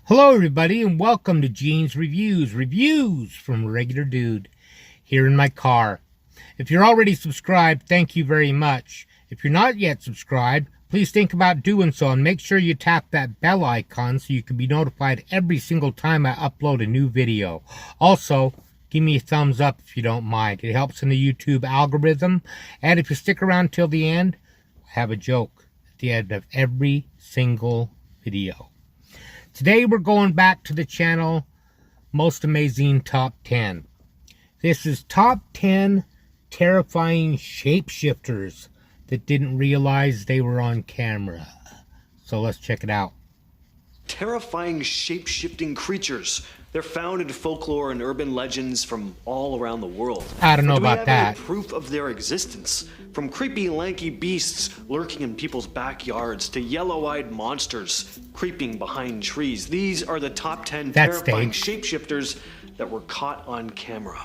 Hello everybody and welcome to Gene's Reviews from a regular dude here in my car. If you're already subscribed, thank you very much. If you're not yet subscribed, please think about doing so and make sure you tap that bell icon so you can be notified every single time I upload a new video. Also, give me a thumbs up if you don't mind. It helps in the YouTube algorithm. And if you stick around till the end, I have a joke at the end of every single video. Today we're going back to the channel Most Amazing Top 10. This is Top 10 Terrifying Shapeshifters that didn't realize they were on camera. So let's check it out. Terrifying shape-shifting creatures. They're found in folklore and urban legends from all around the world. I don't know about that. Do we have any proof of their existence? From creepy, lanky beasts lurking in people's backyards to yellow-eyed monsters creeping behind trees. These are the top 10 terrifying shapeshifters that were caught on camera.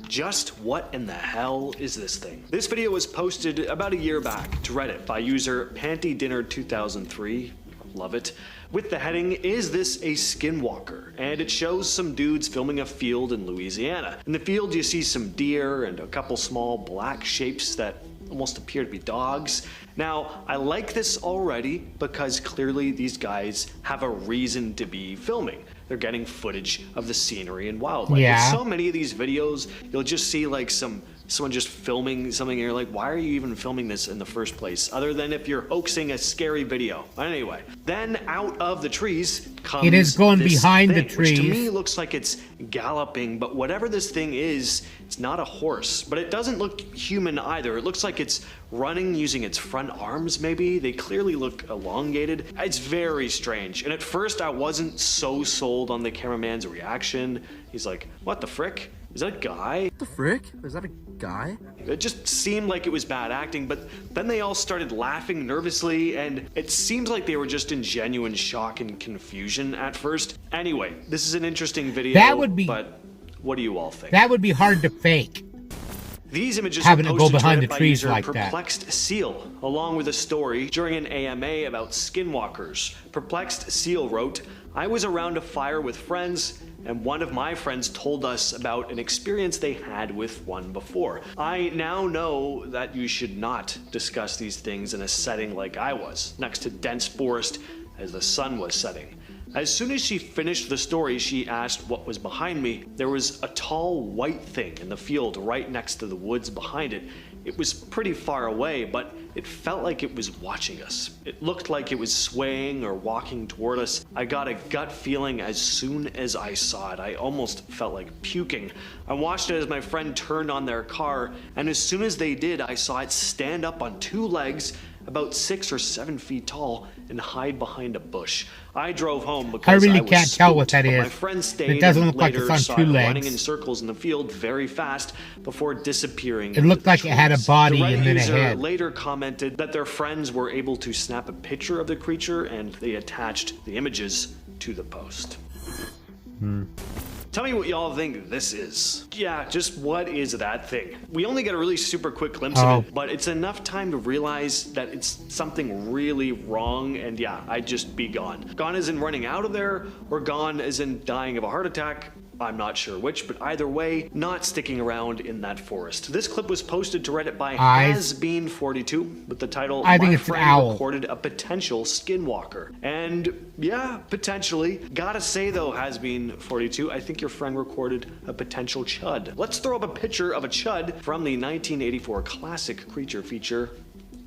Just what in the hell is this thing? This video was posted about a year back to Reddit by user PantyDinner2003. Love it. With the heading, "Is this a skinwalker?" And it shows some dudes filming a field in Louisiana. In the field you see some deer and a couple small black shapes that almost appear to be dogs. Now, I like this already because clearly these guys have a reason to be filming. They're getting footage of the scenery and wildlife. Yeah. With so many of these videos, you'll just see like someone just filming something and you're like, why are you even filming this in the first place? Other than if you're hoaxing a scary video. Anyway, then out of the trees comes it is going behind the trees. Which to me looks like it's galloping, but whatever this thing is, it's not a horse. But it doesn't look human either. It looks like it's running using its front arms maybe. They clearly look elongated. It's very strange. And at first I wasn't so sold on the cameraman's reaction. He's like, what the frick? Is that a guy? What the frick? Is that a guy? It just seemed like it was bad acting, but then they all started laughing nervously, and it seemed like they were just in genuine shock and confusion at first. Anyway, this is an interesting video, but what do you all think? That would be hard to fake. These images having were to posted go behind to the Reddit trees by like user that. Perplexed Seal, along with a story during an AMA about skinwalkers. Perplexed Seal wrote, "I was around a fire with friends, and one of my friends told us about an experience they had with one before. I now know that you should not discuss these things in a setting like I was, next to dense forest as the sun was setting. As soon as she finished the story, she asked what was behind me. There was a tall white thing in the field right next to the woods behind it. It was pretty far away, but it felt like it was watching us. It looked like it was swaying or walking toward us. I got a gut feeling as soon as I saw it. I almost felt like puking. I watched it as my friend turned on their car, and as soon as they did, I saw it stand up on two legs, about 6 or 7 feet tall, and hide behind a bush. I drove home because I really was can't tell what spooked, that but is. My friend stayed It doesn't and look like later it's saw on two it legs. running in circles in the field very fast before disappearing. It looked like it had a trees. body The Reddit and then a user head. later commented that their friends were able to snap a picture of the creature and they attached the images to the post. Tell me what y'all think this is. Yeah, just what is that thing? We only get a really super quick glimpse of it, but it's enough time to realize that it's something really wrong, and yeah, I'd just be gone. Gone as in running out of there, or gone as in dying of a heart attack. I'm not sure which, but either way, not sticking around in that forest. This clip was posted to Reddit by HasBeen42 with the title, I think "My it's an friend owl. recorded a potential skinwalker." And yeah, potentially. Gotta say though, HasBeen42, I think your friend recorded a potential chud. Let's throw up a picture of a chud from the 1984 classic creature feature,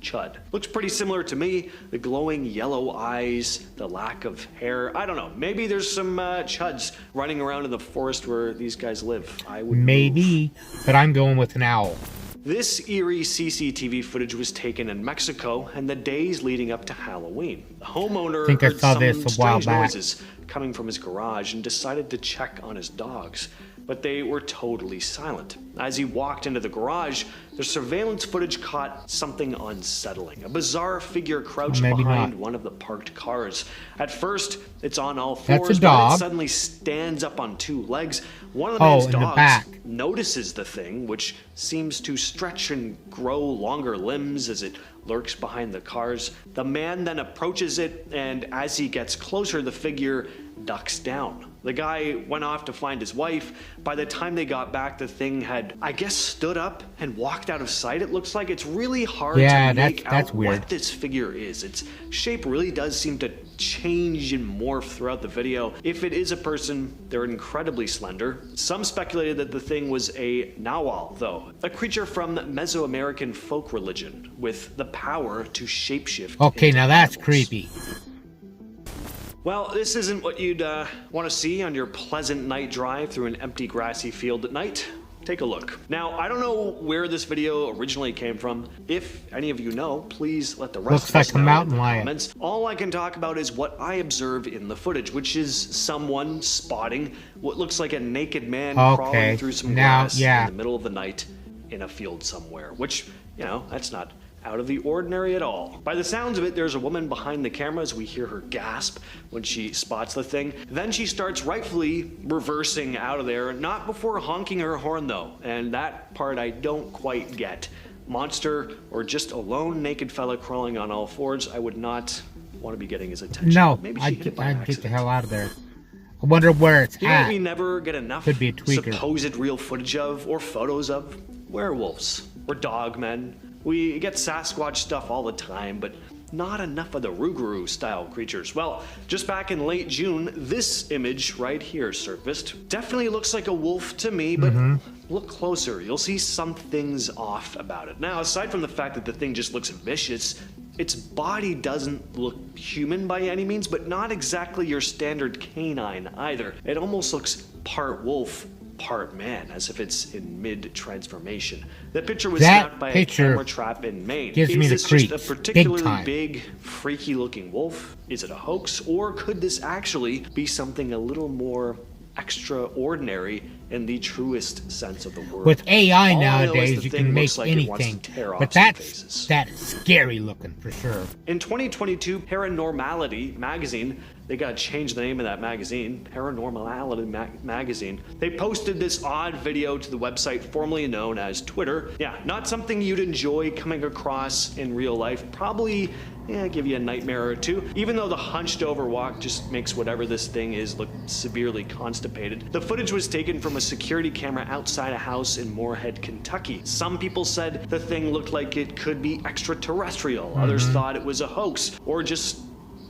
Chud. Looks pretty similar to me. The glowing yellow eyes, the lack of hair. I don't know. Maybe there's some chuds running around in the forest where these guys live. I would maybe, but I'm going with an owl. This eerie CCTV footage was taken in Mexico and the days leading up to Halloween. The homeowner I heard saw some this a while strange back. noises coming from his garage and decided to check on his dogs. but they were totally silent. As he walked into the garage, the surveillance footage caught something unsettling. A bizarre figure crouched behind one of the parked cars. At first, it's on all fours, That's a dog. but it suddenly stands up on two legs. One of the man's dogs notices the thing, which seems to stretch and grow longer limbs as it lurks behind the cars. The man then approaches it, and as he gets closer, the figure ducks down. The guy went off to find his wife. By the time they got back, the thing had, I guess, stood up and walked out of sight. It looks like it's really hard to make out what this figure is. Its shape really does seem to change and morph throughout the video. If it is a person, they're incredibly slender. Some speculated that the thing was a Nawal, though, a creature from Mesoamerican folk religion with the power to shapeshift. Okay, now that's creepy. Well, this isn't what you'd want to see on your pleasant night drive through an empty grassy field at night. Take a look. Now, I don't know where this video originally came from. If any of you know, please let the rest of us know in the comments. All I can talk about is what I observe in the footage, which is someone spotting what looks like a naked man crawling through some grass in the middle of the night in a field somewhere, which, you know, that's not out of the ordinary at all. By the sounds of it, there's a woman behind the camera as we hear her gasp when she spots the thing. Then she starts rightfully reversing out of there, not before honking her horn though, and that part I don't quite get. Monster or just a lone naked fella crawling on all fours, I would not want to be getting his attention. No, maybe I'd get the hell out of there. I wonder where it's at. We never get enough supposed real footage of or photos of werewolves or dogmen. We get Sasquatch stuff all the time, but not enough of the Rougarou style creatures. Well, just back in late June, this image right here surfaced. Definitely looks like a wolf to me, but look closer. You'll see some things off about it. Now, aside from the fact that the thing just looks vicious, its body doesn't look human by any means, but not exactly your standard canine either. It almost looks part wolf, part man, as if it's in mid-transformation. The picture was snapped by a camera trap in Maine. Is this just a particularly big, freaky-looking wolf? Is it a hoax? Or could this actually be something a little more extraordinary in the truest sense of the word? With AI nowadays, you can make anything, but that's scary looking for sure. In 2022, Paranormality magazine, they gotta change the name of that magazine, Paranormality magazine. They posted this odd video to the website formerly known as Twitter. Yeah, not something you'd enjoy coming across in real life. Probably give you a nightmare or two, even though the hunched over walk just makes whatever this thing is look severely constipated. The footage was taken from a security camera outside a house in Moorhead, Kentucky. Some people said the thing looked like it could be extraterrestrial. Others thought it was a hoax or just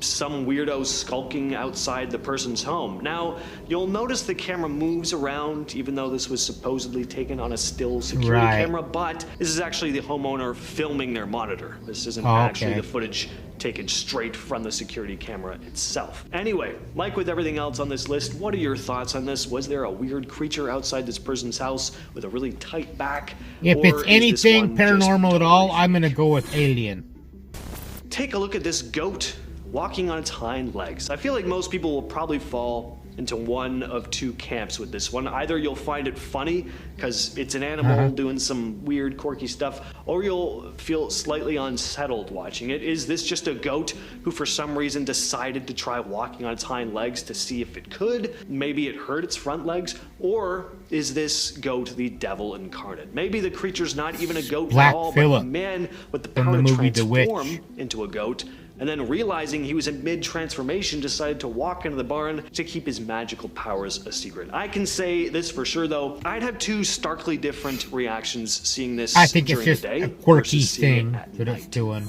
some weirdo skulking outside the person's home. Now, you'll notice the camera moves around, even though this was supposedly taken on a still security camera, but this is actually the homeowner filming their monitor. This isn't actually the footage taken straight from the security camera itself. Anyway, like with everything else on this list, what are your thoughts on this? Was there a weird creature outside this person's house with a really tight back? If it's anything paranormal at all, I'm gonna go with alien. Take a look at this goat walking on its hind legs. I feel like most people will probably fall into one of two camps with this one. Either you'll find it funny because it's an animal doing some weird quirky stuff, or you'll feel slightly unsettled watching it. Is this just a goat who for some reason decided to try walking on its hind legs to see if it could? Maybe it hurt its front legs? Or is this goat the devil incarnate? Maybe the creature's not even a goat at all, but a man with the power to transform into a goat, and then realizing he was in mid-transformation, decided to walk into the barn to keep his magical powers a secret. I can say this for sure, though. I'd have two starkly different reactions seeing this during the day. A quirky thing that it's doing.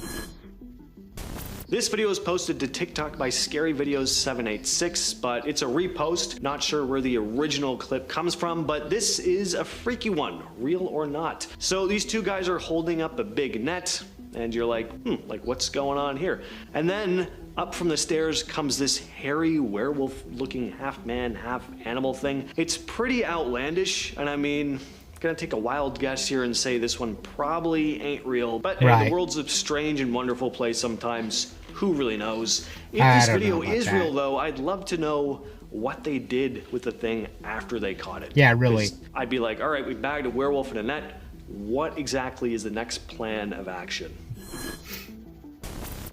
This video is posted to TikTok by Scary Videos 786, but it's a repost. Not sure where the original clip comes from, but this is a freaky one, real or not. So these two guys are holding up a big net, and you're like, like what's going on here? And then up from the stairs comes this hairy werewolf-looking half-man, half-animal thing. It's pretty outlandish, and I mean, gonna take a wild guess here and say this one probably ain't real, but hey, the world's a strange and wonderful place sometimes. Who really knows? If this video is real, though, I'd love to know what they did with the thing after they caught it. Yeah, really. 'Cause I'd be like, all right, we bagged a werewolf in a net. What exactly is the next plan of action?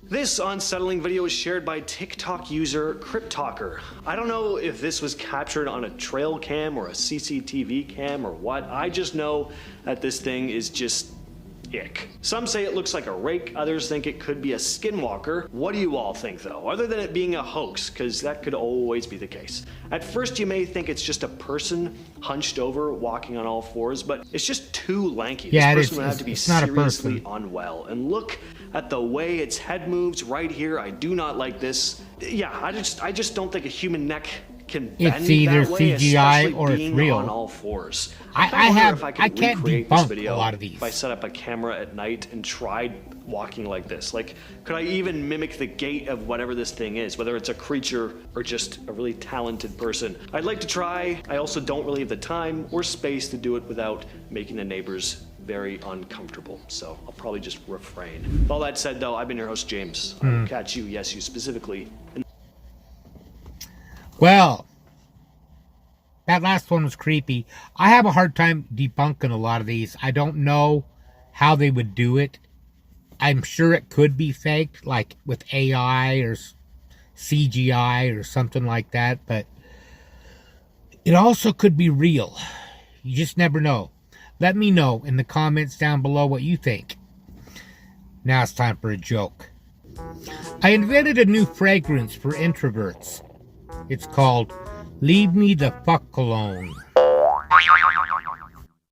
This unsettling video is shared by TikTok user CryptTalker. I don't know if this was captured on a trail cam or a CCTV cam or what. I just know that this thing is just ick. Some say it looks like a rake, others think it could be a skinwalker. What do you all think though, other than it being a hoax, because that could always be the case. At first you may think it's just a person hunched over walking on all fours, but it's just too lanky. Yeah, this person would have to be it's not a seriously person. unwell. And look at the way its head moves right here. I do not like this. Yeah, I just don't think a human neck can bend It's either that way, CGI especially or it's being real. on all fours. I wonder if I could can't recreate this debunk video a lot of these. If I set up a camera at night and tried walking like this. Like, could I even mimic the gait of whatever this thing is, whether it's a creature or just a really talented person? I'd like to try. I also don't really have the time or space to do it without making the neighbors very uncomfortable, so I'll probably just refrain. With all that said though, I've been your host, James. I will catch you, yes you specifically. Well, that last one was creepy. I have a hard time debunking a lot of these. I don't know how they would do it. I'm sure it could be faked, like with AI or CGI or something like that, but it also could be real. You just never know. Let me know in the comments down below what you think. Now it's time for a joke. I invented a new fragrance for introverts. It's called Leave Me the Fuck Alone.